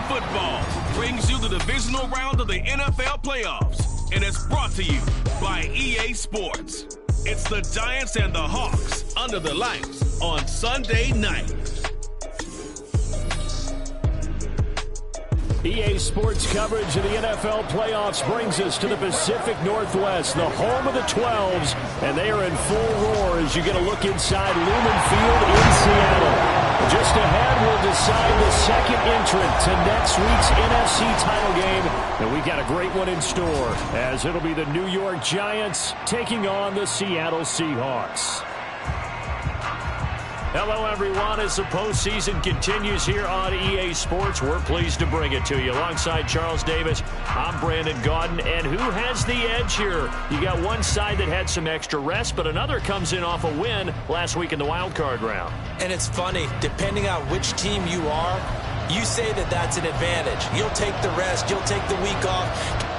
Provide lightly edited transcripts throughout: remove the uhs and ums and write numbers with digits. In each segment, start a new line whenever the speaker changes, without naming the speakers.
Football brings you the divisional round of the NFL playoffs, and it's brought to you by EA Sports. It's the Giants and the Hawks under the lights on Sunday night.
EA Sports coverage of the NFL playoffs brings us to the Pacific Northwest, the home of the 12s, and they are in full roar as you get a look inside Lumen Field in Seattle. Just ahead, we'll decide the second entrant to next week's NFC title game, and we've got a great one in store, as it'll be the New York Giants taking on the Seattle Seahawks. Hello, everyone. As the postseason continues here on EA Sports, we're pleased to bring it to you. Alongside Charles Davis, I'm Brandon Gaudin. And who has the edge here? You got one side that had some extra rest, but another comes in off a win last week in the wild card round.
And it's funny, depending on which team you are, you say that that's an advantage. You'll take the rest, you'll take the week off.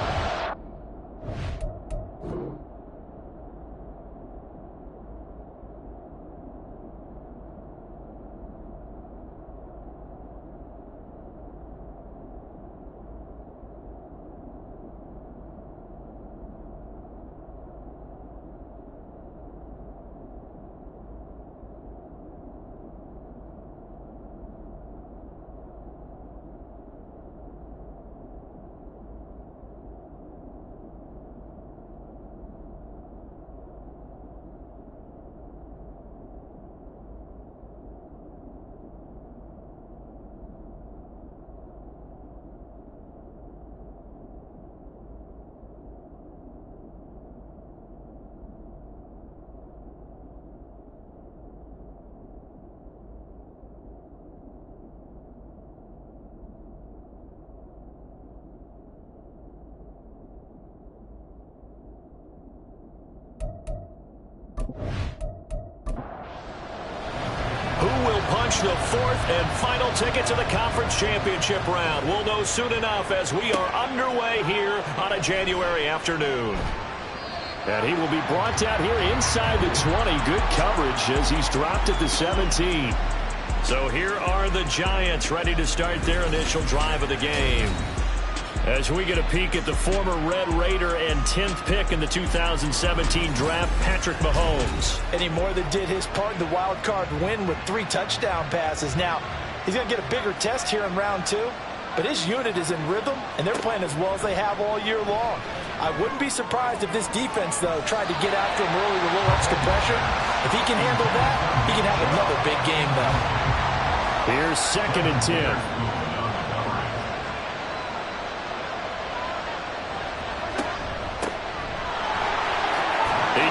The fourth and final ticket to the conference championship round. We'll know soon enough as we are underway here on a January afternoon. And he will be brought down here inside the 20. Good coverage as he's dropped at the 17. So here are the Giants ready to start their initial drive of the game. As we get a peek at the former Red Raider and 10th pick in the 2017 draft, Patrick Mahomes.
And he more than did his part in the wild card win with 3 touchdown passes. Now, he's going to get a bigger test here in round 2, but his unit is in rhythm, and they're playing as well as they have all year long. I wouldn't be surprised if this defense, though, tried to get after him early with a little extra pressure. If he can handle that, he can have another big game, though.
Here's 2nd and 10.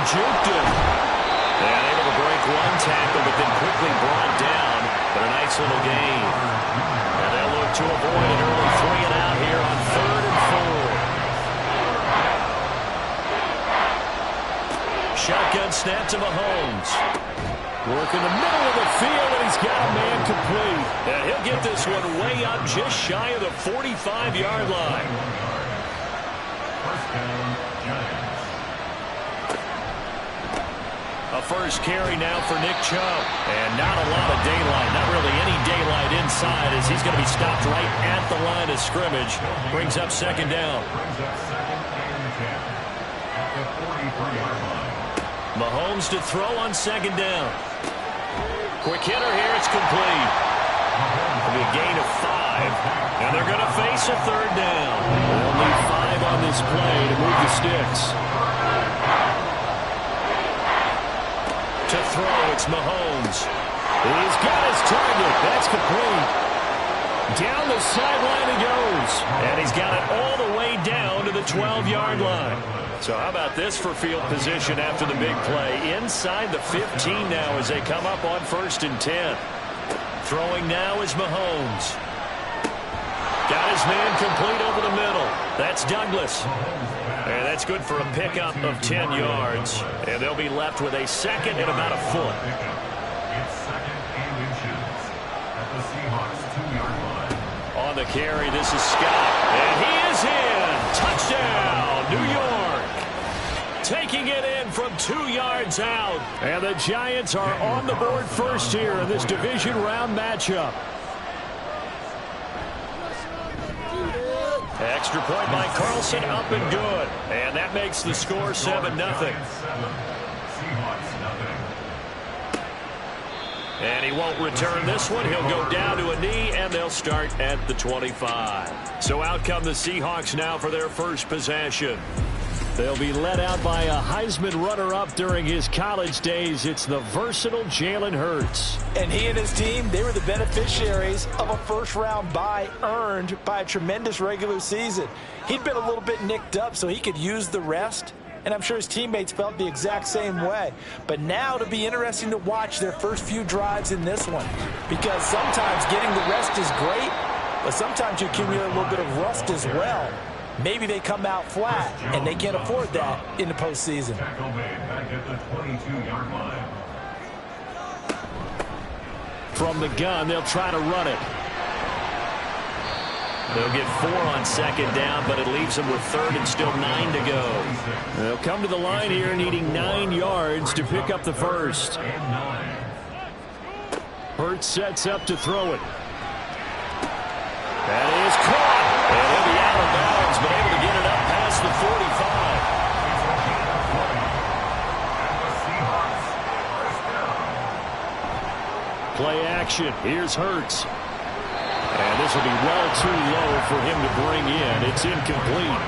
Juked him. And able to break one tackle, but then quickly brought down. But a nice little gain. And they'll look to avoid an early 3 and out here on 3rd and 4. Shotgun snap to Mahomes. Working the middle of the field, and he's got a man complete. And he'll get this one way up just shy of the 45-yard line. First down, Giants. A first carry now for Nick Chubb. And not a lot of daylight, not really any daylight inside as he's going to be stopped right at the line of scrimmage. Brings up 2nd down. Mahomes to throw on 2nd down. Quick hitter here, it's complete. It'll be a gain of 5. And they're going to face a 3rd down. They'll need 5 on this play to move the sticks. To throw, it's Mahomes. He's got his target. That's complete. Down the sideline he goes. And he's got it all the way down to the 12-yard line. So how about this for field position after the big play? Inside the 15 now as they come up on 1st and 10. Throwing now is Mahomes. Got his man complete over the middle. That's Douglas. And that's good for a pickup of 10 yards. And they'll be left with a 2nd and about a foot.
It's 2nd and inches at the Seahawks 2-yard line.
On the carry, this is Scott. And he is in. Touchdown, New York. Taking it in from 2 yards out. And the Giants are on the board first here in this division round matchup. Extra point by Carlson, up and good. And that makes the score 7-0.
Seahawks nothing.
And he won't return this one. He'll go down to a knee, and they'll start at the 25. So out come the Seahawks now for their first possession. They'll be led out by a Heisman runner-up during his college days. It's the versatile Jalen Hurts.
And he and his team, they were the beneficiaries of a first-round bye earned by a tremendous regular season. He'd been a little bit nicked up, so he could use the rest. And I'm sure his teammates felt the exact same way. But now it'll be interesting to watch their first few drives in this one. Because sometimes getting the rest is great, but sometimes you accumulate a little bit of rust as well. Maybe they come out flat, and they can't afford that in the postseason.
Tackle made back at the 22-yard line.
From the gun, they'll try to run it. They'll get 4 on second down, but it leaves them with third and still 9 to go. They'll come to the line here needing 9 yards to pick up the first. Hurts sets up to throw it. That is caught. And he'll be out of bounds, but able to get it up past the 45. Play action. Here's Hurts. And this will be well too low for him to bring in. It's incomplete.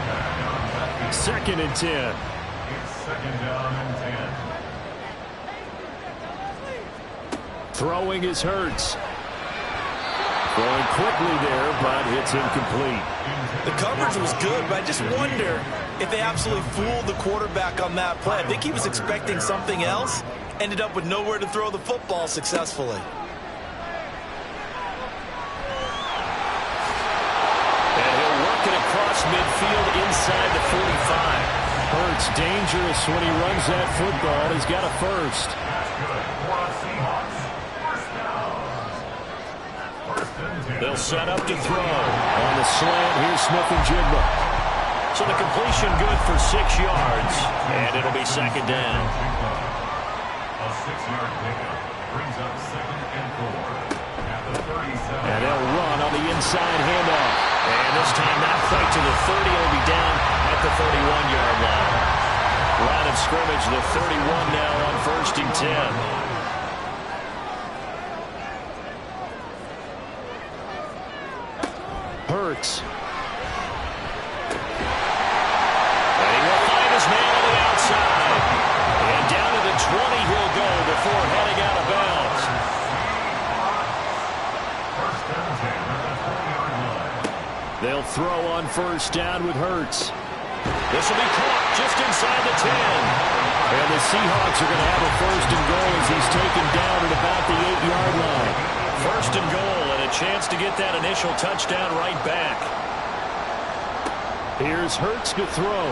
2nd and 10.
It's 2nd down and 10.
Throwing is Hurts. Going quickly there, but it's incomplete.
The coverage was good, but I just wonder if they absolutely fooled the quarterback on that play. I think he was expecting something else. Ended up with nowhere to throw the football successfully.
Across midfield inside the 45. Hurts dangerous when he runs that football. He's got a first. They'll set up to throw. On the slant, here's Smith-Njigba. So the completion good for 6 yards, and it'll be 2nd down.
A 6-yard pickup brings up 2nd and 4 at the 37.
And they'll run on the inside handoff. And this time that play to the 30 will be down at the 31-yard line. Line of scrimmage, the 31 now on 1st and 10. Hurts. And he will find his man on the outside. And down to the 20 he'll go before heading out of bounds. They'll throw on 1st down with Hurts. This will be caught just inside the 10. And the Seahawks are going to have a 1st and goal as he's taken down at about the 8-yard line. 1st and goal and a chance to get that initial touchdown right back. Here's Hurts to throw.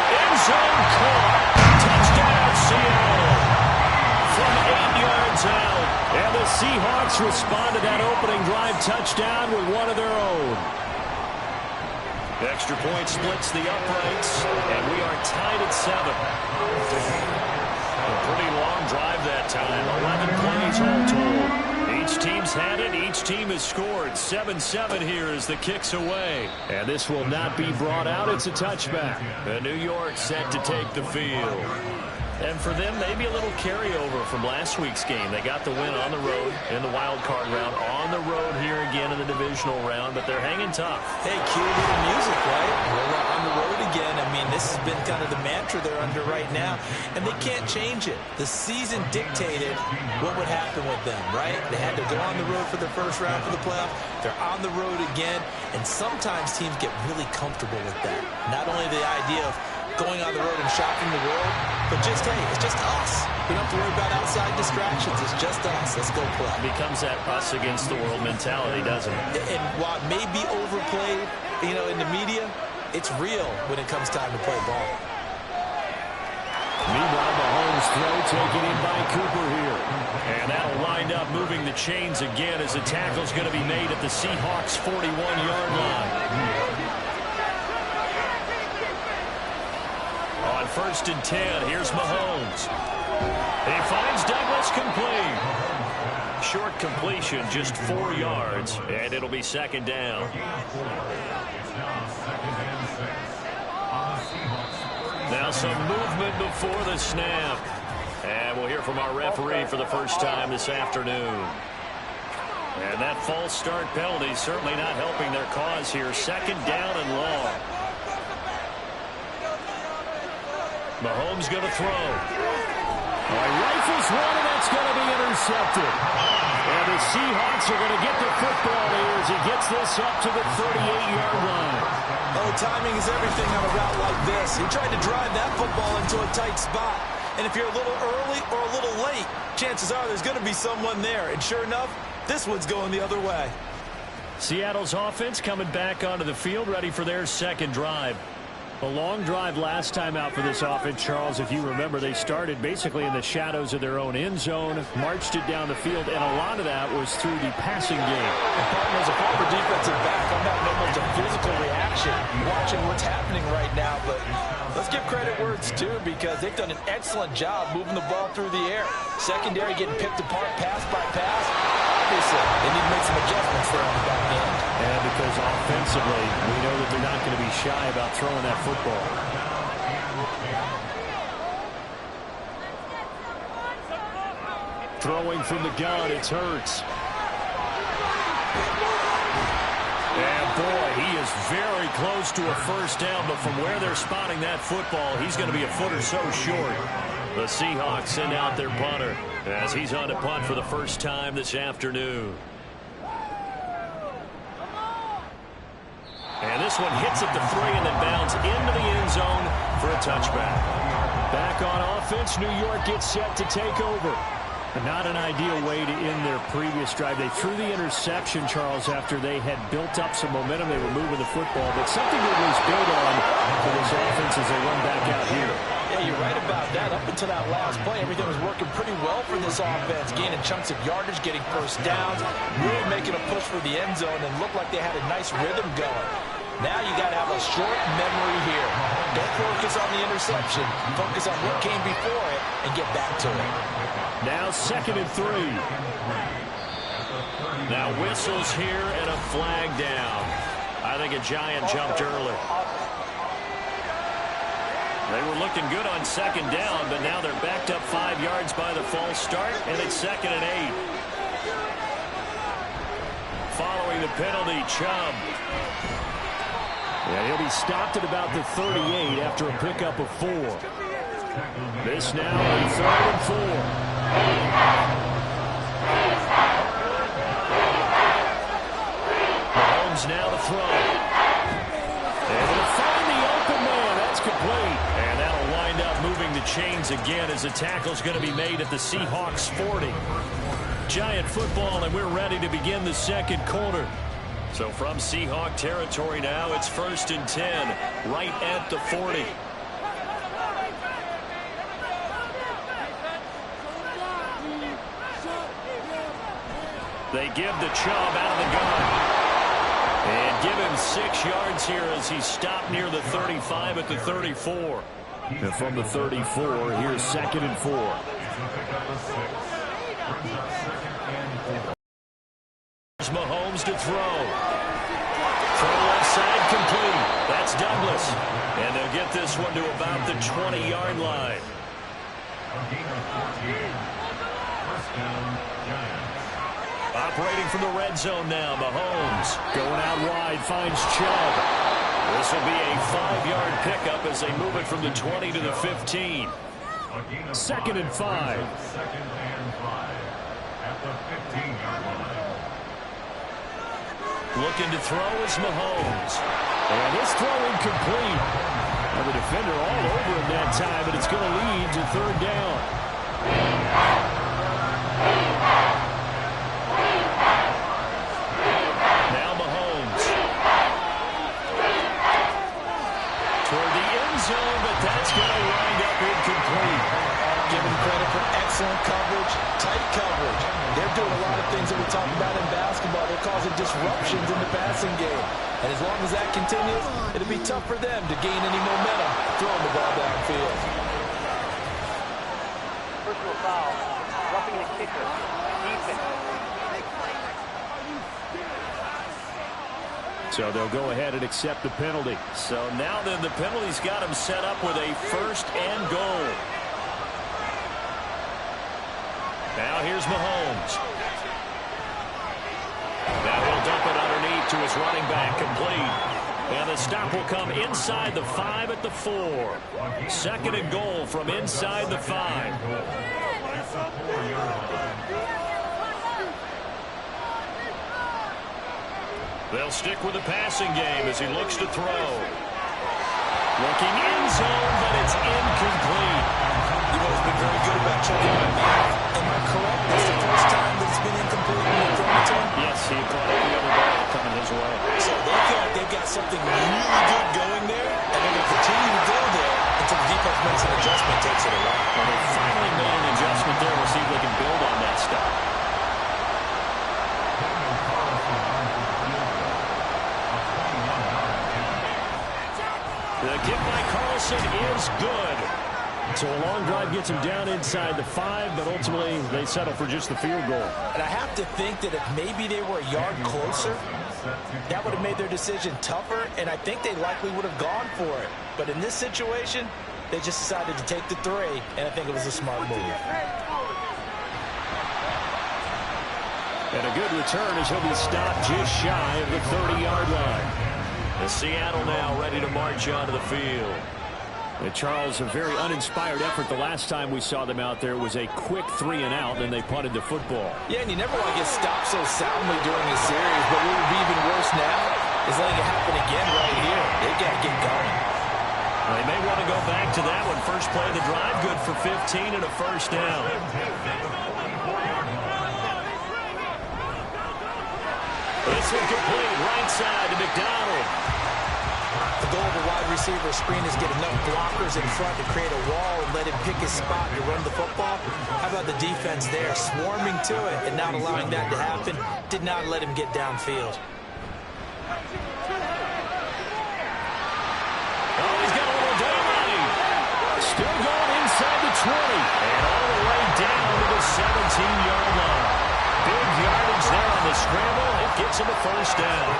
End zone caught. Touchdown Seattle. From 8 yards out. And the Seahawks respond to that opening drive touchdown with one of their own. Extra point splits the uprights, and we are tied at 7. A pretty long drive that time. 11 plays all told. Each team's had it. Each team has scored. 7-7 here as the kick's away. And this will not be brought out. It's a touchback. And New York set to take the field. And for them, maybe a little carryover from last week's game. They got the win on the road in the wild card round, on the road here again in the divisional round, but they're hanging tough.
Hey, cue the music, right? We're on the road again. I mean, this has been kind of the mantra they're under right now, and they can't change it. The season dictated what would happen with them, right? They had to go on the road for the first round for the playoff. They're on the road again, and sometimes teams get really comfortable with that. Not only the idea of going on the road and shocking the world, but just, hey, it's just us. We don't have to worry about outside distractions. It's just us. Let's go play.
It becomes that us against the world mentality, doesn't it?
And while it may be overplayed, you know, in the media, it's real when it comes time to play ball.
Meanwhile, Mahomes' throw taken in by Cooper here. And that'll wind up moving the chains again as the tackle's going to be made at the Seahawks' 41-yard line. On 1st and 10, here's Mahomes. He finds Douglas complete. short completion, just 4 yards, and it'll be second down.
It's now second and 6 on the Seahawks.
Now some movement before the snap. And we'll hear from our referee for the first time this afternoon. And that false start penalty certainly not helping their cause here. Second down and long. Mahomes going to throw. Rifles one, and that's going to be intercepted. And the Seahawks are going to get the football here as he gets this up to the 38-yard line.
Oh, timing is everything on a route like this. He tried to drive that football into a tight spot. And if you're a little early or a little late, chances are there's going to be someone there. And sure enough, this one's going the other way.
Seattle's offense coming back onto the field, ready for their second drive. A long drive last time out for this offense, Charles. If you remember, they started basically in the shadows of their own end zone, marched it down the field, and a lot of that was through the passing game.
And partner, as a former defensive back, I'm having almost a physical reaction watching what's happening right now. But let's give credit where it's due, because they've done an excellent job moving the ball through the air. Secondary getting picked apart pass by pass. Obviously, they need to make some adjustments there on the back end.
And because offensively, we know that they're not going to be shy about throwing that football. Throwing from the gun, it's Hurts. And boy, he is very close to a first down, but from where they're spotting that football, he's going to be a foot or so short. The Seahawks send out their punter as he's on to punt for the first time this afternoon. And this one hits at the 3 and then bounds into the end zone for a touchback. Back on offense, New York gets set to take over. Not an ideal way to end their previous drive. They threw the interception, Charles, after they had built up some momentum. They were moving the football, but something that was built on for this offense as they run back out here.
Yeah, you're right about that. Up until that last play, everything was working pretty well for this offense, gaining chunks of yardage, getting first downs, really making a push for the end zone, and looked like they had a nice rhythm going. Now you got to have a short memory here. Don't focus on the interception. Focus on what came before it and get back to it.
Now 2nd and 3. Now whistles here and a flag down. I think a giant jumped early. They were looking good on 2nd down, but now they're backed up 5 yards by the false start, and it's 2nd and 8. Following the penalty, Chubb. And he'll be stopped at about the 38 after a pickup of 4. This now on 3rd and 4. Mahomes now to throw. And he'll find the open man. That's complete. And that'll wind up moving the chains again as the tackle's going to be made at the Seahawks 40. Giant football, and we're ready to begin the second quarter. So from Seahawk territory now, it's 1st and 10, right at the 40. They give the Chubb out of the gun. And give him 6 yards here as he's stopped near the 35 at the 34. And from the 34, here's 2nd and 4. Here's Mahomes to throw. Throw left side complete. That's Douglas. And they'll get this one to about the 20-yard line. Operating from the red zone now, Mahomes going out wide, finds Chubb. This will be a 5-yard pickup as they move it from the 20 to the 15. 2nd and 5.
2nd and 5 at the 15-yard line.
Looking to throw is Mahomes. And his throw incomplete. And the defender all over him that time, but it's going to lead to 3rd down. Now Mahomes. Toward the end zone, but that's going to wind up incomplete.
Give him credit for excellent coverage, tight coverage. They're doing a lot of things that we talk about in basketball. They're causing disruptions in the passing game. And as long as that continues, it'll be tough for them to gain any momentum throwing the ball downfield.
Personal foul, roughing the kicker, defense.
So they'll go ahead and accept the penalty. So now then the penalty's got him set up with a 1st and goal. Now here's Mahomes. Now he'll dump it underneath to his running back, complete. And the stop will come inside the 5 at the 4. 2nd and goal from inside the 5. They'll stick with the passing game as he looks to throw. Looking end zone, but it's incomplete.
You know, he's been very good about checking that back. Am I correct? That's the first time that it's been incomplete when they've thrown it to him?
Yes, he caught every other ball coming his way.
So they feel like they've got something really good going there, and they're going to continue to go there until the defense makes an adjustment, takes it away.
Well, they finally made an adjustment there. We'll see if they can build on that stuff. The kick by Carlson is good. So a long drive gets him down inside the 5, but ultimately they settle for just the field goal.
And I have to think that if maybe they were a yard closer, that would have made their decision tougher, and I think they likely would have gone for it. But in this situation, they just decided to take the 3, and I think it was a smart move.
And a good return as he'll be stopped just shy of the 30-yard line. And Seattle now ready to march onto the field. And Charles, a very uninspired effort. The last time we saw them out there was a quick 3 and out, and they punted the football.
Yeah, and you never want to get stopped so soundly during a series, but what would be even worse now is letting it happen again right here. They got to get going.
They may want to go back to that one. First play of the drive, good for 15 and a 1st down. This one complete, right side to McDonald.
The goal of a wide receiver screen is get enough blockers in front to create a wall and let him pick his spot to run the football. How about the defense there, swarming to it and not allowing that to happen? Did not let him get downfield.
Oh, he's got a little down on him. Still going inside the 20. And all the way down to the 17-yard line. Big yardage there on the scramble. It gets him a 1st down.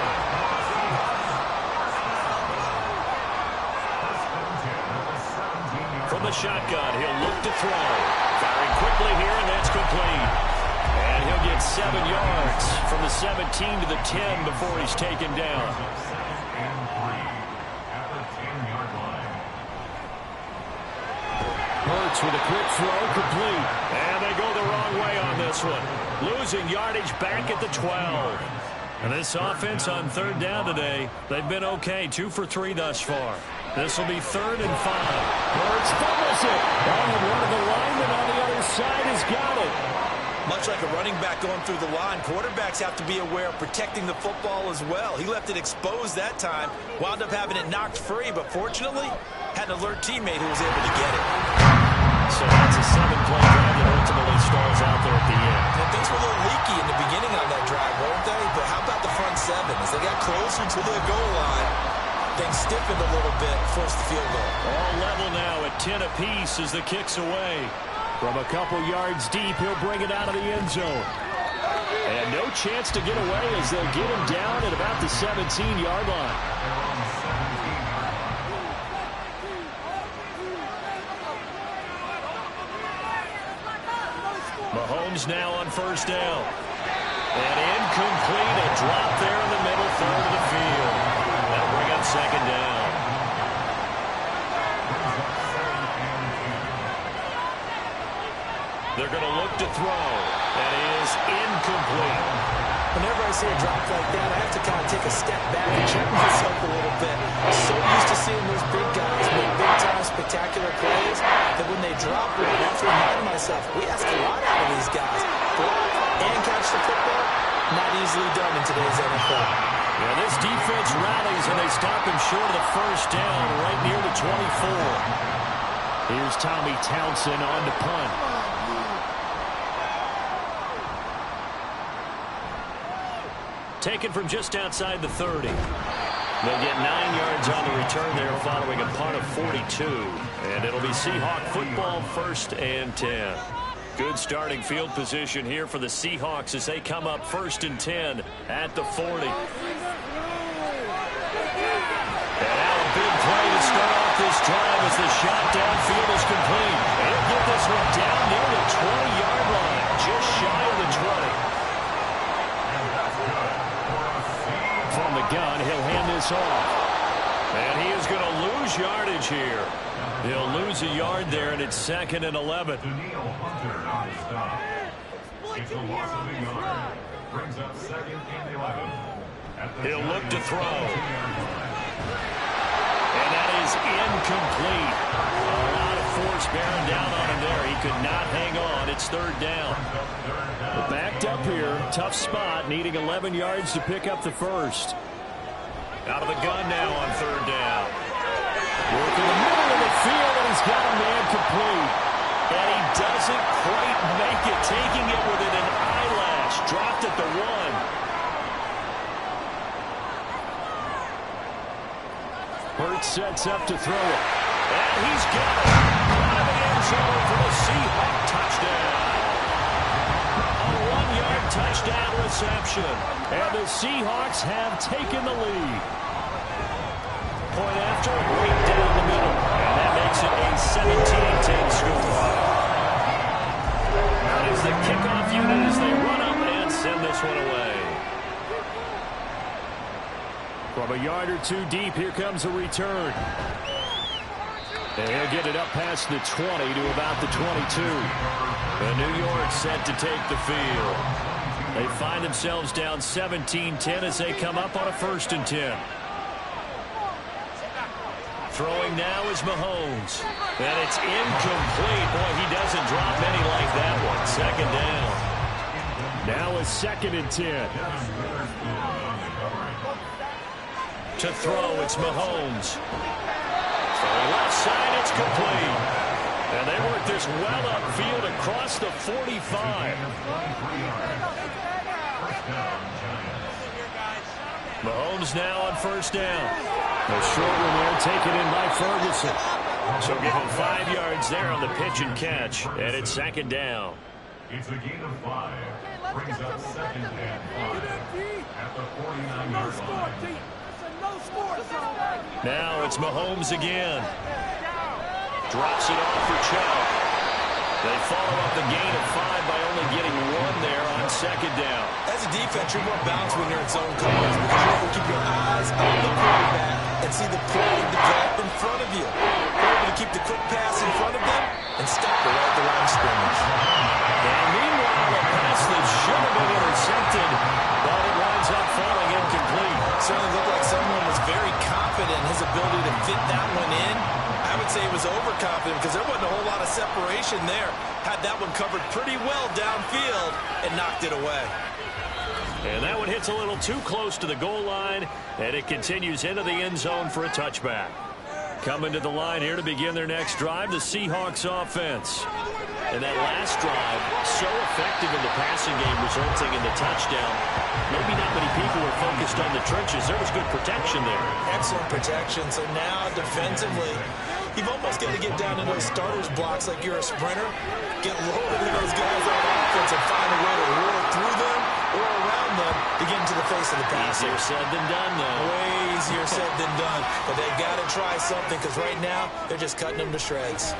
From the shotgun, he'll look to throw. Firing quickly here, and that's complete. And he'll get 7 yards from the 17 to the 10 before he's taken down. Hurts with a quick throw, complete. And they go the wrong way on this one. Losing yardage back at the 12. And this offense on 3rd down today, they've been okay. 2 for 3 thus far. This will be 3rd and 5. Hurts fumbles it. And one of the linemen on the other side has got it.
Much like a running back going through the line, quarterbacks have to be aware of protecting the football as well. He left it exposed that time, wound up having it knocked free, but fortunately, had an alert teammate who was able to get it.
So that's a 7-play drive that ultimately stalls out there at the end.
And things were a little leaky in the beginning on that drive, weren't they? But how about the front 7? As they got closer to the goal line, things stiffened a little bit, forced the field goal.
All level now at 10 apiece as the kick's away. From a couple yards deep, he'll bring it out of the end zone. And no chance to get away as they'll get him down at about the 17-yard line. Mahomes now on 1st down. And incomplete, a drop there in the middle third of the field. That'll bring up 2nd down. They're going to look to throw. That is incomplete.
Whenever I see a drop like that, I have to kind of take a step back and check myself a little bit. I'm so used to seeing those big guys make big-time spectacular plays that when they drop one, I have to remind myself, we ask a lot out of these guys. Block and catch the football, not easily done in today's NFL.
Yeah, this defense rallies, and they stop him short of the 1st down right near the 24. Here's Tommy Townsend on to punt. Taken from just outside the 30. They'll get 9 yards on the return there following a punt of 42. And it'll be Seahawk football, 1st and 10. Good starting field position here for the Seahawks as they come up 1st and 10 at the 40. as the shot downfield is complete. He'll get this one down near the 20-yard line, just shy of the 20. From the gun, he'll hand this off. And he is going to lose yardage here. He'll lose a yard there, and it's 2nd and 11.
It's a loss of a yard. Brings up 2nd and 11.
He'll look to throw. And that is incomplete. A lot of force bearing down on him there. He could not hang on. It's 3rd down. But backed up here. Tough spot. Needing 11 yards to pick up the first. Out of the gun now on 3rd down. Working the middle of the field, and he's got a man complete. And he doesn't quite make it. Taking it within an eyelash. Dropped at the 1. Hurts sets up to throw it. And he's got it. Out of the end zone for the Seahawk touchdown. A 1-yard touchdown reception. And the Seahawks have taken the lead. Point after, right down the middle. And that makes it a 17-10 score. That is the kickoff unit as they run up and send this one away. From a yard or two deep, here comes a return. And he'll get it up past the 20 to about the 22. And New York set to take the field. They find themselves down 17-10 as they come up on a 1st and 10. Throwing now is Mahomes. And it's incomplete. Boy, he doesn't drop many like that one. 2nd down. Now a 2nd and 10. To throw, it's Mahomes. From left side, it's complete. And they work this well upfield across the 45. Mahomes now on 1st down. A short one there taken in by Ferguson. So give him 5 yards there on the pitch and catch. And it's 2nd down.
It's a gain of 5. Brings up 2nd and 5 at the 49-yard line.
Now it's Mahomes again. Drops it off for Chubb. They follow up the gain of 5 by only getting 1 there on 2nd down.
As a defense, you're more balanced when you're in zone coverage because you're able to keep your eyes on the quarterback and see the play develop in front of you. You're able to keep the quick pass in front of them and stop it right at the line of scrimmage.
And meanwhile, a pass that should have been intercepted, but it winds up falling incomplete.
Certainly looked like someone was very confident in his ability to fit that one in. I would say he was overconfident because there wasn't a whole lot of separation there. Had that one covered pretty well downfield and knocked it away.
And that one hits a little too close to the goal line, and it continues into the end zone for a touchback. Coming to the line here to begin their next drive, the Seahawks offense. And that last drive, so effective in the passing game, resulting in the touchdown. Maybe not many people were focused on the trenches. There was good protection there.
Excellent protection. So now, defensively, you've almost got to get down in those starters blocks like you're a sprinter. Get loaded in those guys on offense and find a way to roll through them or around them to get into the face of the pass.
Easier said than done, though.
Way easier said than done. But they've got to try something because right now, they're just cutting them to shreds.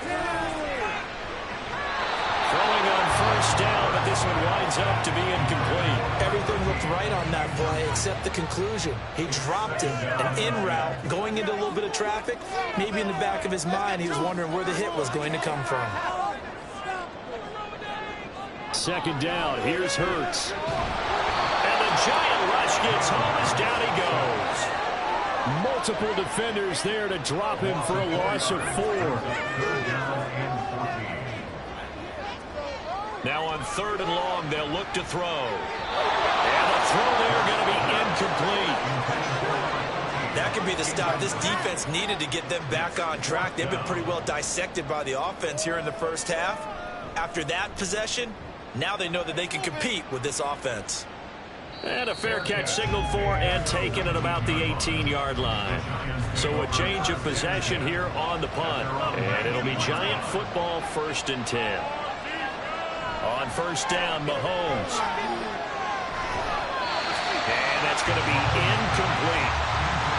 Throwing on 1st down, but this one winds up to be incomplete.
Everything looked right on that play except the conclusion. He dropped it, an in route, going into a little bit of traffic. Maybe in the back of his mind, he was wondering where the hit was going to come from.
2nd down, here's Hurts. And the giant rush gets home as down he goes. Multiple defenders there to drop him for a loss of 4. Now on 3rd and long, they'll look to throw. And the throw there going to be incomplete.
That could be the stop this defense needed to get them back on track. They've been pretty well dissected by the offense here in the first half. After that possession, now they know that they can compete with this offense.
And a fair catch signaled for and taken at about the 18-yard line. So a change of possession here on the punt. And it'll be Giant football 1st and 10. On 1st down, Mahomes. And that's going to be incomplete.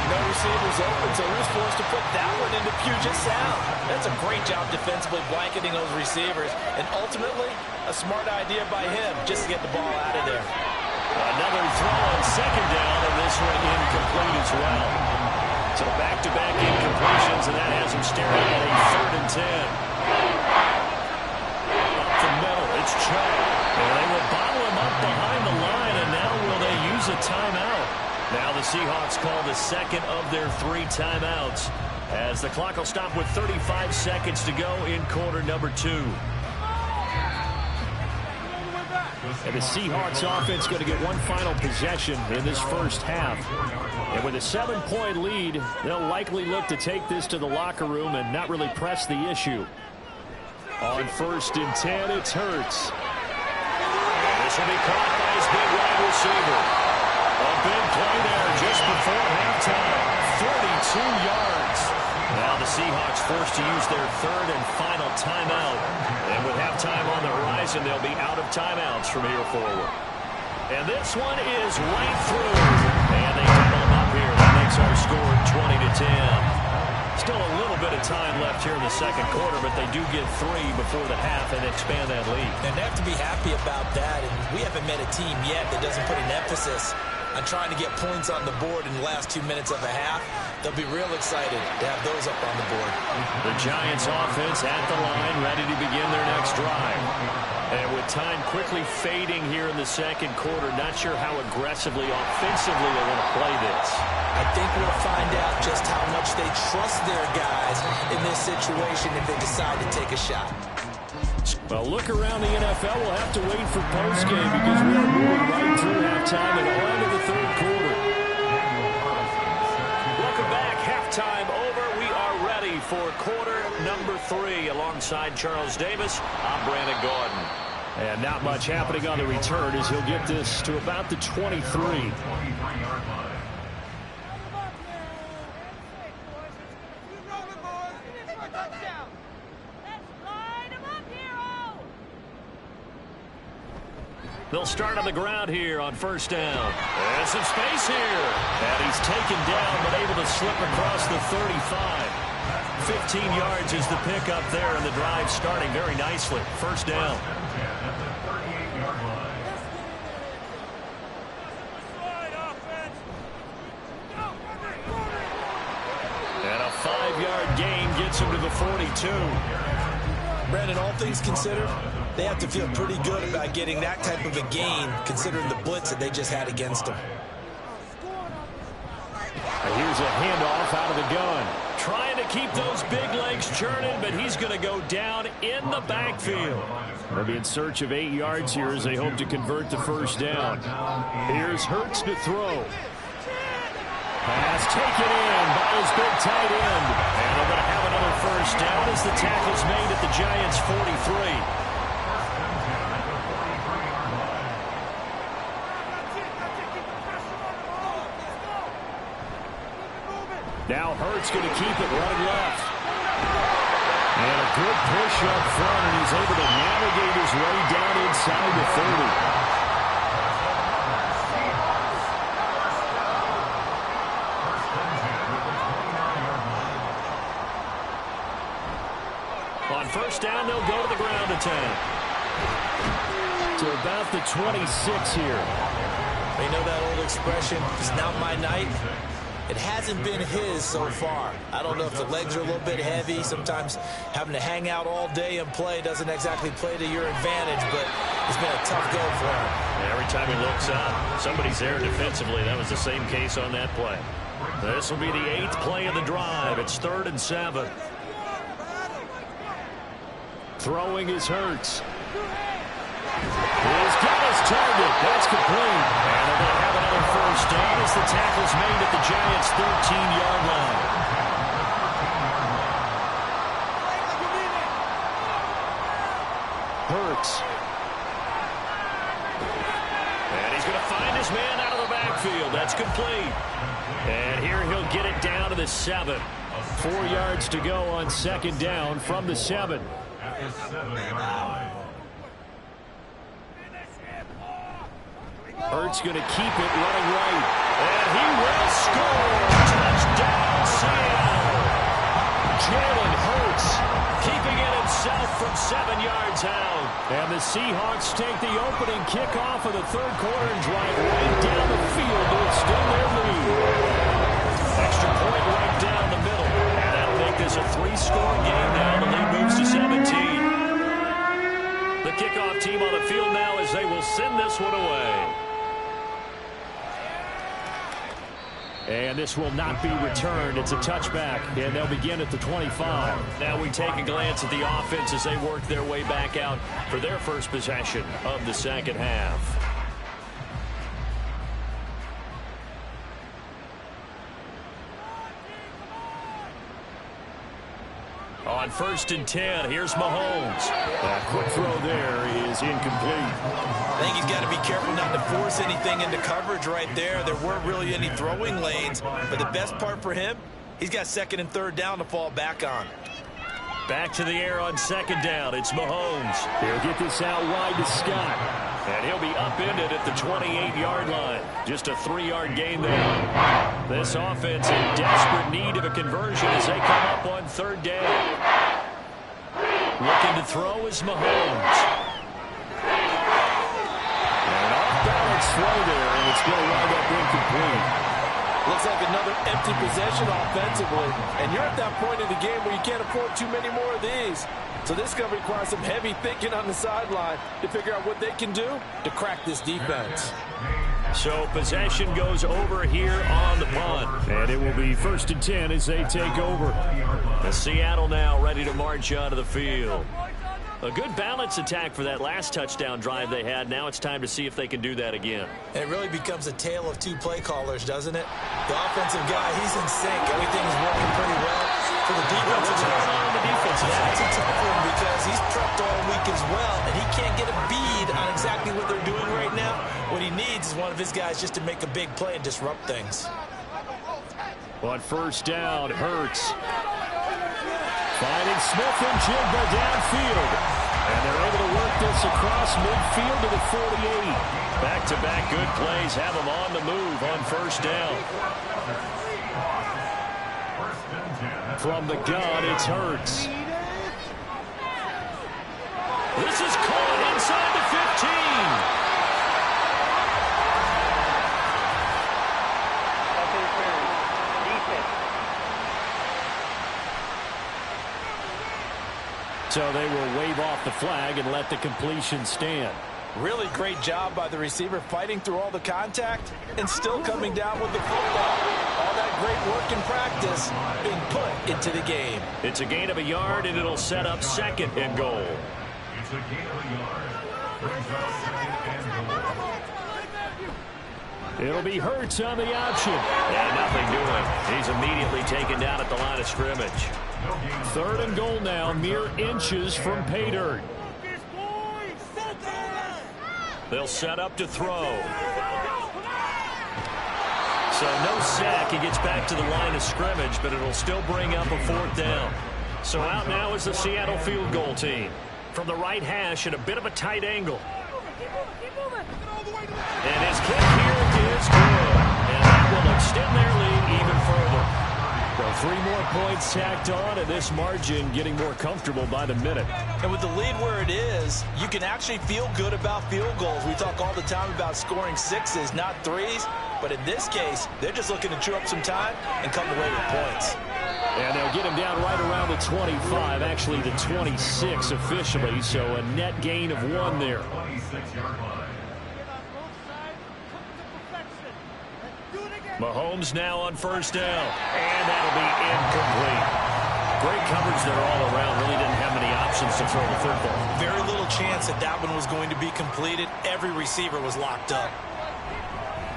No receivers open, so he was forced to put that one into Puget Sound. That's a great job defensively blanketing those receivers, and ultimately, a smart idea by him just to get the ball out of there.
Another throw on second down, and this one incomplete as well. So back-to-back incompletions, and that has him staring at a 3rd and 10. Up the middle, it's Chubb. And they will bottle him up behind the line, and now will they use a timeout? Now the Seahawks call the second of their 3 timeouts, as the clock will stop with 35 seconds to go in quarter number 2. And the Seahawks offense going to get one final possession in this first half. And with a 7-point lead, they'll likely look to take this to the locker room and not really press the issue. On 1st and 10, it's Hurts. And this will be caught by his big wide receiver. A big play there just before halftime. 32 yards. Now the Seahawks forced to use their 3rd and final timeout. And with halftime on the horizon, they'll be out of timeouts from here forward. And this one is right through. And they double them up here. That makes our score 20-10. Still a little bit of time left here in the second quarter, but they do get 3 before the half and expand that lead.
And they have to be happy about that. And we haven't met a team yet that doesn't put an emphasis on trying to get points on the board in the last 2 minutes of a half. They'll be real excited to have those up on the board.
The Giants offense at the line, ready to begin their next drive. And with time quickly fading here in the second quarter, not sure how aggressively, offensively they want to play this.
I think we'll find out just how much they trust their guys in this situation if they decide to take a shot.
Well, look around the NFL. We'll have to wait for postgame because we are moving right through halftime and on to the 3rd quarter. Welcome back. Halftime over. We are ready for quarter number 3. Alongside Charles Davis, I'm Brandon Gordon. And not much happening on the return as he'll get this to about the 23. They'll start on the ground here on 1st down. There's some space here. And he's taken down but able to slip across the 35. 15 yards is the pickup there, and the drive starting very nicely. 1st down. And a 5-yard gain gets him to the 42.
Brandon, all things considered, they have to feel pretty good about getting that type of a gain, considering the blitz that they just had against them.
Here's a handoff out of the gun. Trying to keep those big legs churning, but he's going to go down in the backfield. They'll be in search of 8 yards here as they hope to convert the 1st down. Here's Hurts to throw. Pass taken in by his big tight end. And they're going to have another 1st down as the tackle's made at the Giants' 43. Now Hurts going to keep it running left. And a good push up front, and he's able to navigate his way down inside the 30. On 1st down, they'll go to the ground attack. To about the 26 here.
You know that old expression, it's not my night. It hasn't been his so far. I don't know if the legs are a little bit heavy. Sometimes having to hang out all day and play doesn't exactly play to your advantage, but it's been a tough go for him.
Every time he looks up, somebody's there defensively. That was the same case on that play. This will be the 8th play of the drive. It's 3rd and 7. Throwing is Hurts. He's got his target. That's complete. And they're going to have another 1st down as the tackle's made at the Giants' 13-yard line. Hurts. And he's going to find his man out of the backfield. That's complete. And here he'll get it down to the 7. 4 yards to go on 2nd down from the 7. Hurts going to keep it running right. And he will score. Seattle. Jalen Hurts keeping it himself from 7 yards out. And the Seahawks take the opening kickoff of the third quarter and drive right down the field to extend their lead. Extra point right down the middle. And that'll make this a 3-score game now. The lead moves to 17. The kickoff team on the field now as they will send this one away. And this will not be returned. It's a touchback, and they'll begin at the 25. Now we take a glance at the offense as they work their way back out for their first possession of the second half. On 1st and 10, here's Mahomes. That quick throw there is incomplete.
I think he's got to be careful not to force anything into coverage right there. There weren't really any throwing lanes, but the best part for him, he's got 2nd and 3rd down to fall back on.
Back to the air on 2nd down. It's Mahomes. He'll get this out wide to Scott. And he'll be upended at the 28-yard line. Just a 3-yard gain there. This offense in desperate need of a conversion as they come up on 3rd down. Looking to throw is Mahomes. An off-balance throw there, and it's going to wind up incomplete.
Looks like another empty possession offensively. And you're at that point in the game where you can't afford too many more of these. So this is going to require some heavy thinking on the sideline to figure out what they can do to crack this defense.
So possession goes over here on the punt. And it will be 1st and 10 as they take over. The Seattle now ready to march onto the field. A good balance attack for that last touchdown drive they had. Now it's time to see if they can do that again.
And it really becomes a tale of 2 play callers, doesn't it? The offensive guy, he's in sync. Everything is working pretty well. For the defensive guy, that's a tough one because he's prepped all week as well, and he can't get a bead on exactly what they're doing right now. What he needs is one of his guys just to make a big play and disrupt things.
On 1st down, Hurts. Finding Smith and Jigba downfield. And they're able to work this across midfield to the 48. Back-to-back good plays have them on the move on 1st down. From the gun, it's Hurts. This is caught inside the 15. So they will wave off the flag and let the completion stand.
Really great job by the receiver fighting through all the contact and still coming down with the football. All that great work in practice being put into the game.
It's a gain of a yard, and it'll set up 2nd and goal.
It's a gain of a yard. Brings up 2nd and goal.
It'll be Hurts on the option. And nothing doing. He's immediately taken down at the line of scrimmage. 3rd and goal now, mere inches from pay dirt. They'll set up to throw. So no sack. He gets back to the line of scrimmage, but it'll still bring up a 4th down. So out now is the Seattle field goal team. From the right hash at a bit of a tight angle. And his kick here is good. And that will extend their lead even further. So 3 more points tacked on, and this margin getting more comfortable by the minute.
And with the lead where it is, you can actually feel good about field goals. We talk all the time about scoring 6s, not 3s. But in this case, they're just looking to chew up some time and come away with points.
And they'll get him down right around the 25, actually the 26 officially, so a net gain of 1 there.
26-yard line.
Mahomes now on 1st down, and that'll be incomplete. Great coverage there all around. Really didn't have many options to throw the football.
Very little chance that that one was going to be completed. Every receiver was locked up.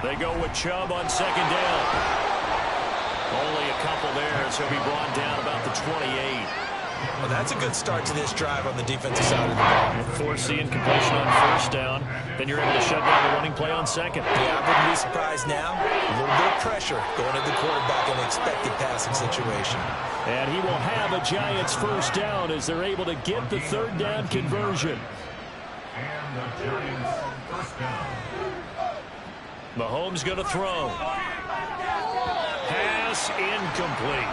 They go with Chubb on 2nd down. Only a couple there, so he'll be brought down about the 28.
Well, that's a good start to this drive on the defensive side of the ball.
Force the incompletion on 1st down. Then you're able to shut down the running play on 2nd.
Yeah, I wouldn't be surprised now. A little bit of pressure going at the quarterback in an expected passing situation.
And he will have a Giants 1st down as they're able to get the 3rd down conversion.
And the Giants 1st down.
Mahomes going to throw. Has pass incomplete.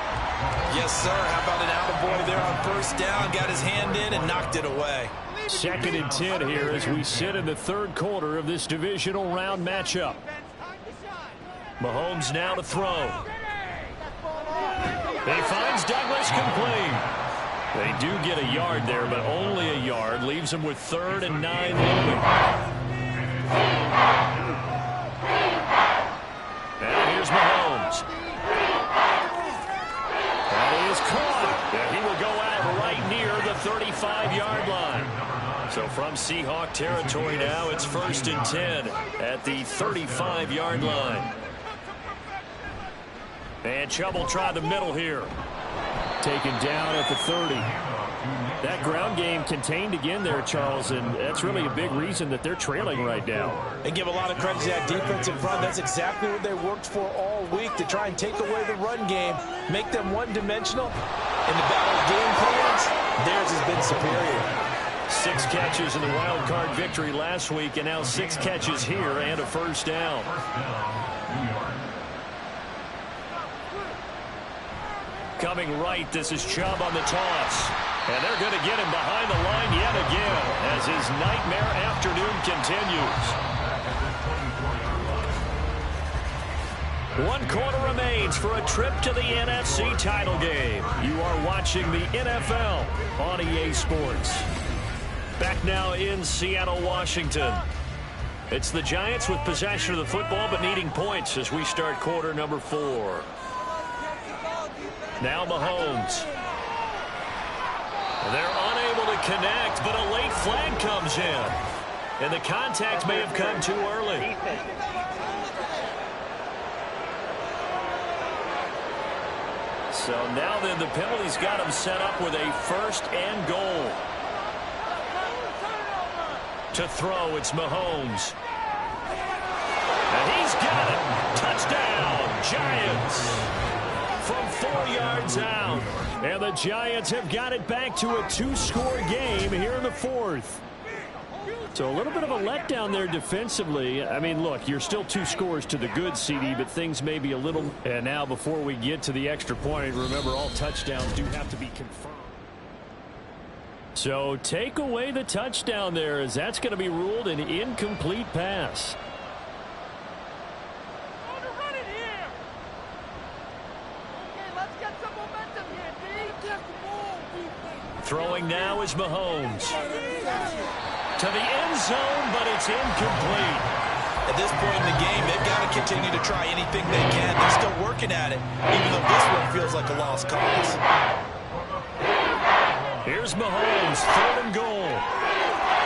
Yes, sir. How about an attaboy there on first down? Got his hand in and knocked it away.
2nd and 10 here as we sit in the 3rd quarter of this divisional round matchup. Mahomes now to throw. He finds Douglas complete. They do get a yard there, but only a yard. Leaves him with 3rd and 9 looming. Now here's Mahomes. That is caught. And he will go out right near the 35-yard line. So from Seahawk territory now, it's 1st and 10 at the 35-yard line. And Chubb will try the middle here. Taken down at the 30. That ground game contained again there, Charles, and that's really a big reason that they're trailing right now.
And give a lot of credit to that defense in front. That's exactly what they worked for all week, to try and take away the run game, make them one-dimensional. In the battle of game plans, theirs has been superior.
6 catches in the wild card victory last week, and now 6 catches here and a first down. Coming right, this is Chubb on the toss. And they're going to get him behind the line yet again as his nightmare afternoon continues. 1 quarter remains for a trip to the NFC title game. You are watching the NFL on EA Sports. Back now in Seattle, Washington. It's the Giants with possession of the football but needing points as we start quarter number 4. Now Mahomes. They're unable to connect, but a late flag comes in. And the contact may have come too early. So now then the penalty's got him set up with a 1st and goal. To throw, it's Mahomes. And he's got it. Touchdown, Giants. From 4 yards out. And the Giants have got it back to a 2-score game here in the 4th. So a little bit of a letdown there defensively. I mean, look, you're still 2 scores to the good, CD, but things may be a little... And now before we get to the extra point, remember all touchdowns do have to be confirmed. So take away the touchdown there, as that's going to be ruled an incomplete pass. Throwing now is Mahomes. To the end zone, but it's incomplete.
At this point in the game, they've got to continue to try anything they can. They're still working at it, even though this one feels like a lost cause.
Here's Mahomes, 3rd and goal.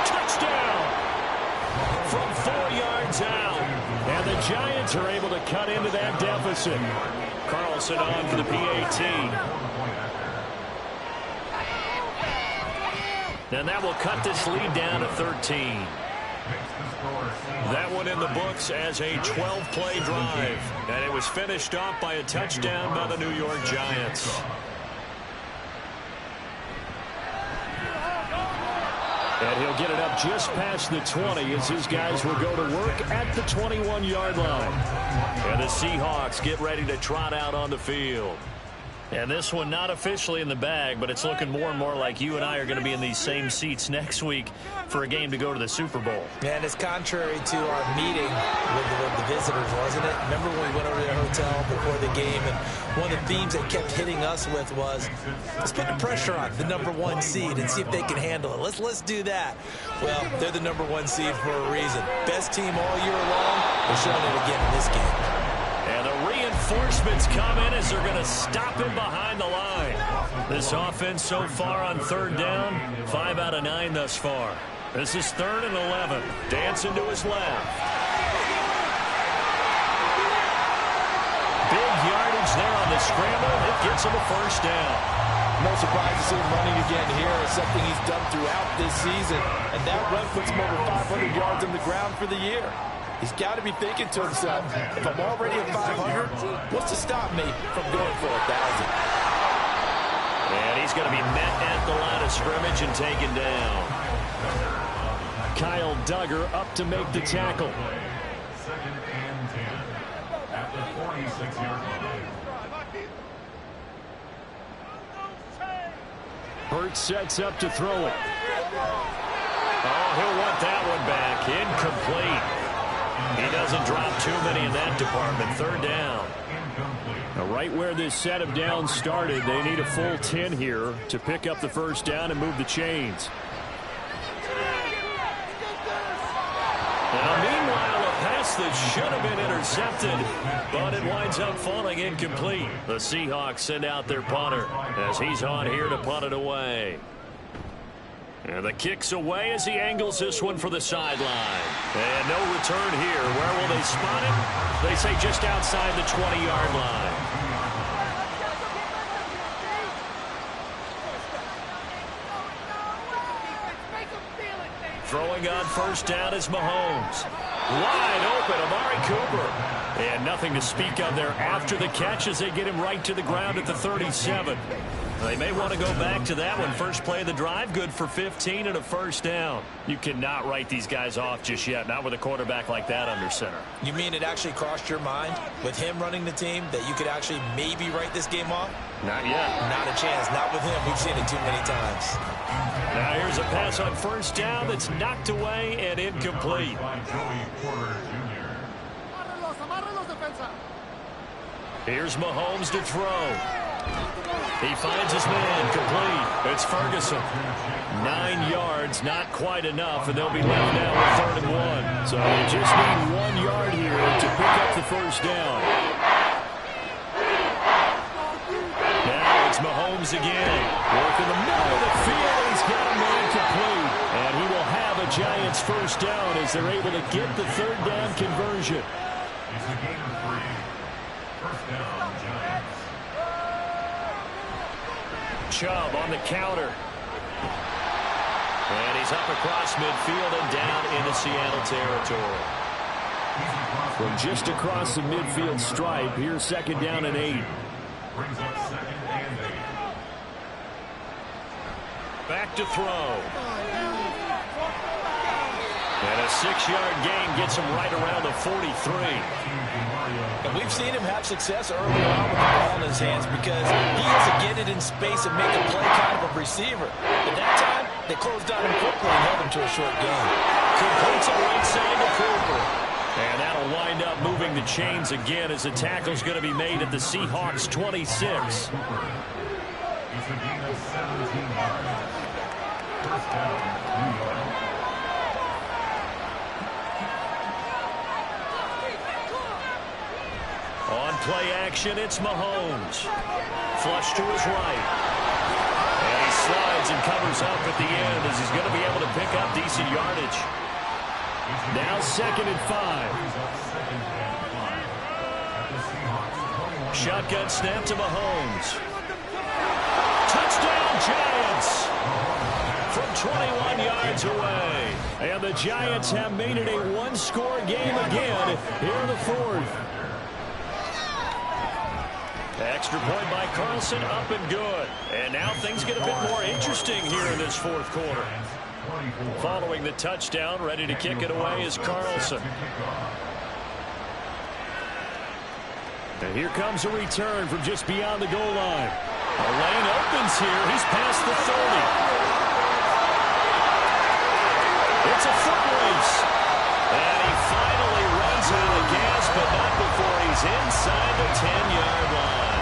Touchdown! From 4 yards out. And the Giants are able to cut into that deficit. Carlson on for the PAT. And that will cut this lead down to 13. That one in the books as a 12-play drive. And it was finished off by a touchdown by the New York Giants. And he'll get it up just past the 20 as his guys will go to work at the 21-yard line. And the Seahawks get ready to trot out on the field. And this one not officially in the bag, but it's looking more and more like you and I are going to be in these same seats next week for a game to go to the Super Bowl.
And it's contrary to our meeting with the visitors, wasn't it? Remember when we went over to the hotel before the game, and one of the themes they kept hitting us with was, let's put the pressure on the #1 seed and see if they can handle it. Let's do that. Well, they're the #1 seed for a reason. Best team all year long. They're showing it again in this game.
And the reinforcements come in as they're going to stop him behind the line. This offense so far on 3rd down, 5 out of 9 thus far. This is 3rd and 11. Dancing to his left. Big yardage there on the scramble. It gets him a first down.
No surprise to see him running again here. It's something he's done throughout this season. And that run puts him over 500 yards on the ground for the year. He's got to be thinking to himself, if I'm already at 500, what's to stop me from going for 1,000?
And he's going to be met at the line of scrimmage and taken down. Kyle Duggar up to make the tackle.
2nd and 10 at the 46-yard line.
Burt sets up to throw it. Oh, he'll want that one back. Incomplete. He doesn't drop too many in that department. Third down. Now, right where this set of downs started, they need a full 10 here to pick up the first down and move the chains. Now, meanwhile, a pass that should have been intercepted, but it winds up falling incomplete. The Seahawks send out their punter as he's on here to punt it away. And the kick's away as he angles this one for the sideline. And no return here. Where will they spot it? They say just outside the 20-yard line. Throwing on first down is Mahomes. Wide open, Amari Cooper. And nothing to speak of there after the catch as they get him right to the ground at the 37. They may want to go back to that one. First play of the drive, good for 15 and a first down. You cannot write these guys off just yet, not with a quarterback like that under center.
You mean it actually crossed your mind with him running the team that you could actually maybe write this game off?
Not yet.
Not a chance. Not with him. We've seen it too many times.
Now here's a pass on first down that's knocked away and incomplete. Here's Mahomes to throw. He finds his man, complete. It's Ferguson. 9 yards, not quite enough, and they'll be left now with 3rd and 1. So they just need 1 yard here to pick up the first down. Now it's Mahomes again. Working the middle of the field. He's got a man complete. And he will have a Giants first down as they're able to get the 3rd down conversion.
It's a gain of 3. First down, Giants.
Chubb on the counter. And he's up across midfield and down into Seattle territory. From just across the midfield stripe, here's 2nd down and 8.
Brings up 2nd and 8.
Back to throw. And a 6-yard gain gets him right around the 43.
And we've seen him have success early on with the ball in his hands because he has to get it in space and make a play kind of a receiver. But that time, they closed on him quickly and held him to a short gain.
Completes it right side to Cooper. And that'll wind up moving the chains again as the tackle's going to be made at the Seahawks 26.
It's a gain of 17 yards. First down, New York.
On play action, it's Mahomes. Flush to his right. And he slides and covers up at the end as he's going to be able to pick up decent yardage. Now 2nd and 5. Shotgun snap to Mahomes. Touchdown, Giants! From 21 yards away. And the Giants have made it a one-score game again here in the 4th. Extra point by Carlson, up and good. And now things get a bit more interesting here in this 4th quarter. Following the touchdown, ready to kick it away is Carlson. And here comes a return from just beyond the goal line. A lane opens here. He's past the 30. It's a foot race. And he finally runs out of gas, but not before he's inside the 10-yard line.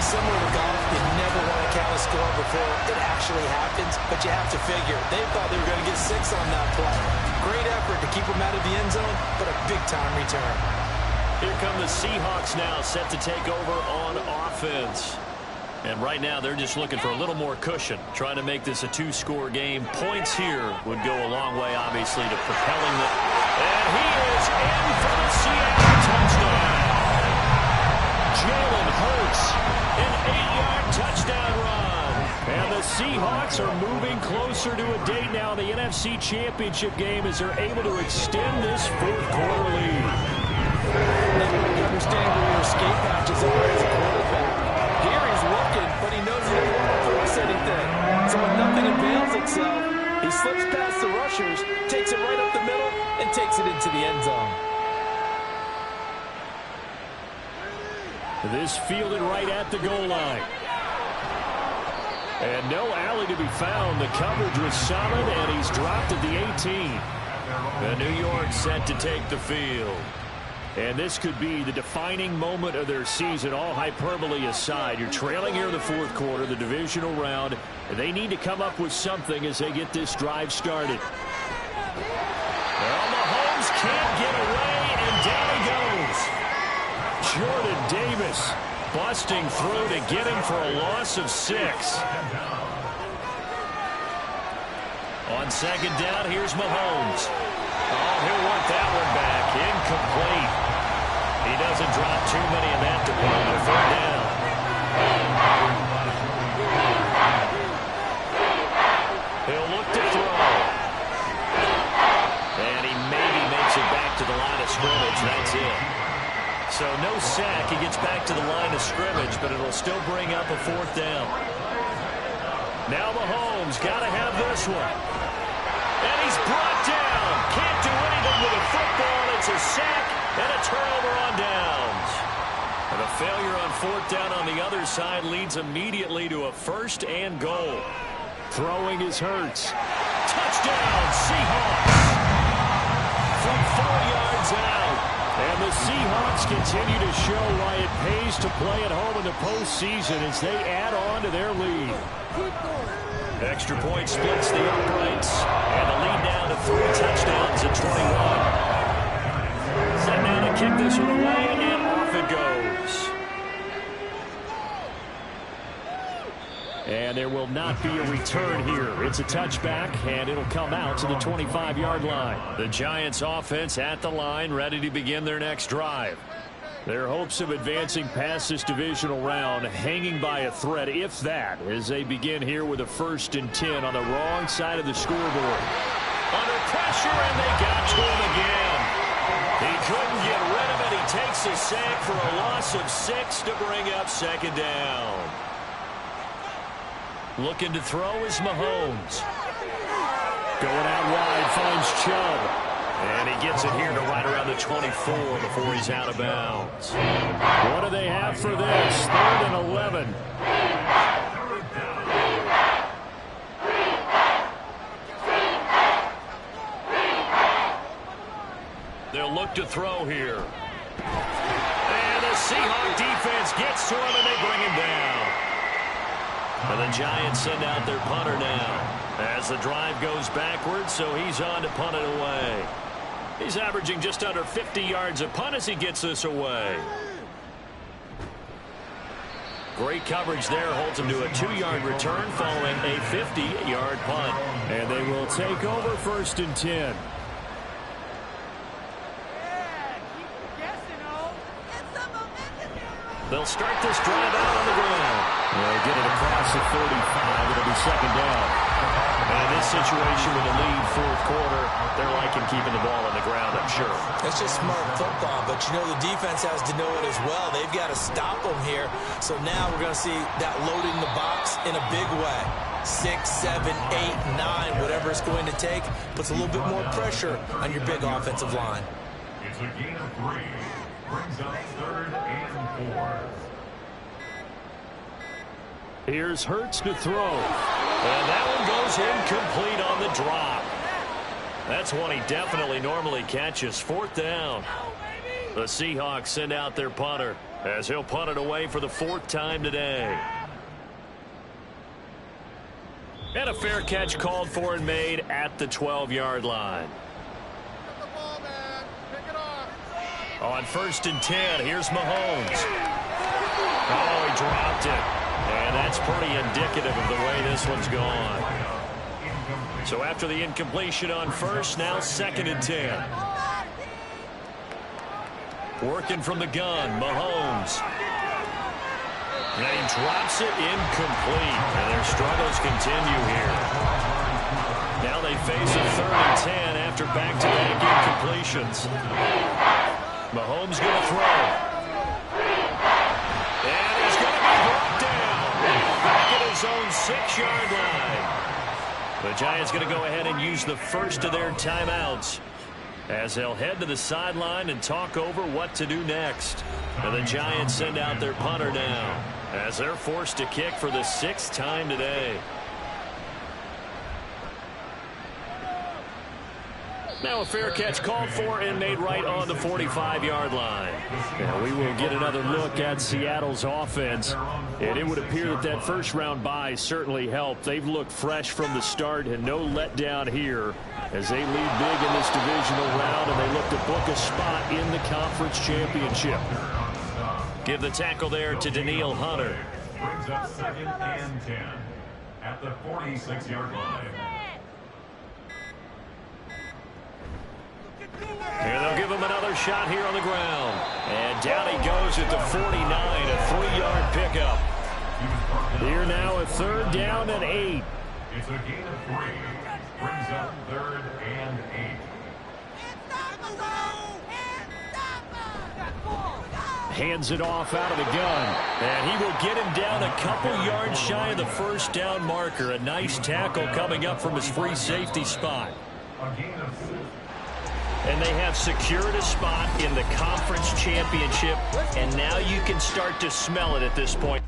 Similar to golf, you never want to count a score before it actually happens, but you have to figure they thought they were going to get 6 on that play. Great effort to keep them out of the end zone, but a big-time return.
Here come the Seahawks now, set to take over on offense. And right now, they're just looking for a little more cushion, trying to make this a 2-score game. Points here would go a long way, obviously, to propelling them. And he is in for the Seattle touchdown. Jalen Hurts, an 8-yard touchdown run. And the Seahawks are moving closer to a date now in the NFC Championship game as they're able to extend this 4th quarter lead.
Never really understand where your escape hatches are as a quarterback. Here he's looking, but he knows he doesn't want to force anything. So when nothing avails itself, he slips past the rushers, takes it right up the middle, and takes it into the end zone.
This fielded right at the goal line. And no alley to be found. The coverage was solid, and he's dropped at the 18. And New York set to take the field. And this could be the defining moment of their season, all hyperbole aside. You're trailing here in the fourth quarter, the divisional round. And they need to come up with something as they get this drive started. Well, Mahomes can't get away, and down he goes. Jordan Davis busting through to get him for a loss of 6. On second down, here's Mahomes. Oh, he'll want that one back. Incomplete. He doesn't drop too many in that department. Third down. He'll look to throw. And he maybe makes it back to the line of scrimmage. That's it. So no sack. He gets back to the line of scrimmage, but it'll still bring up a fourth down. Now Mahomes got to have this one. And he's brought down. Can't do anything with a football. It's a sack and a turnover on downs. And a failure on fourth down on the other side leads immediately to a first and goal. Throwing is Hurts. Touchdown, Seahawks. From 4 yards out. And the Seahawks continue to show why it pays to play at home in the postseason as they add on to their lead. Extra point splits the uprights. And the lead down to 3 touchdowns at 21. Set now to kick this one away, and off it goes. And there will not be a return here. It's a touchback, and it'll come out to the 25-yard line. The Giants offense at the line, ready to begin their next drive. Their hopes of advancing past this divisional round hanging by a thread, if that, as they begin here with a 1st and 10 on the wrong side of the scoreboard. Under pressure, and they got to him again. He couldn't get rid of it. He takes a sack for a loss of 6 to bring up second down. Looking to throw is Mahomes. Going out wide, finds Chubb. And he gets it here to right around the 24 before he's out of bounds. What do they have for this? 3rd and 11. They'll look to throw here. And the Seahawks defense gets to him, and they bring him down. And the Giants send out their punter now as the drive goes backwards, so he's on to punt it away. He's averaging just under 50 yards a punt as he gets this away. Great coverage there, holds him to a 2-yard return following a 50-yard punt. And they will take over 1st and 10. They'll start this drive out on the ground. They'll get it across the 35. It'll be second down. And in this situation with a lead fourth quarter, they're liking keeping the ball on the ground, I'm sure.
That's just smart football, but you know the defense has to know it as well. They've got to stop them here. So now we're going to see that loading the box in a big way. 6, 7, 8, 9, whatever it's going to take, puts a little bit more pressure on your big offensive line.
It's a gain of 3. Brings up 3rd and 4.
Here's Hurts to throw. And that one goes incomplete on the drop. That's one he definitely normally catches. 4th down. The Seahawks send out their punter as he'll punt it away for the 4th time today. And a fair catch called for and made at the 12-yard line. On 1st and 10, here's Mahomes. Oh, he dropped it. And that's pretty indicative of the way this one's gone. So after the incompletion on 1st, now 2nd and 10. Working from the gun, Mahomes. And he drops it incomplete. And their struggles continue here. Now they face a 3rd and 10 after back-to-back incompletions. Mahomes going to throw. And he's going to be brought down. Back at his own 6-yard line. The Giants going to go ahead and use the first of their timeouts as they'll head to the sideline and talk over what to do next. And the Giants send out their punter now. as they're forced to kick for the 6th time today. Now a fair catch called for and made right on the 45-yard line. And we will get another look at Seattle's offense. And it would appear that that first-round bye certainly helped. They've looked fresh from the start and no letdown here as they lead big in this divisional round, and they look to book a spot in the conference championship. Give the tackle there to Daniil Hunter.
Brings up 2nd and 10 at the 46-yard line.
And they'll give him another shot here on the ground. And down he goes at the 49, a 3-yard pickup. Here now a 3rd down and 8.
It's a gain of 3. Brings up 3rd and 8.
Hands it off out of the gun. And he will get him down a couple yards shy of the 1st down marker. A nice tackle coming up from his free safety spot.
A gain of 6.
And they have secured a spot in the conference championship, and now you can start to smell it at this point.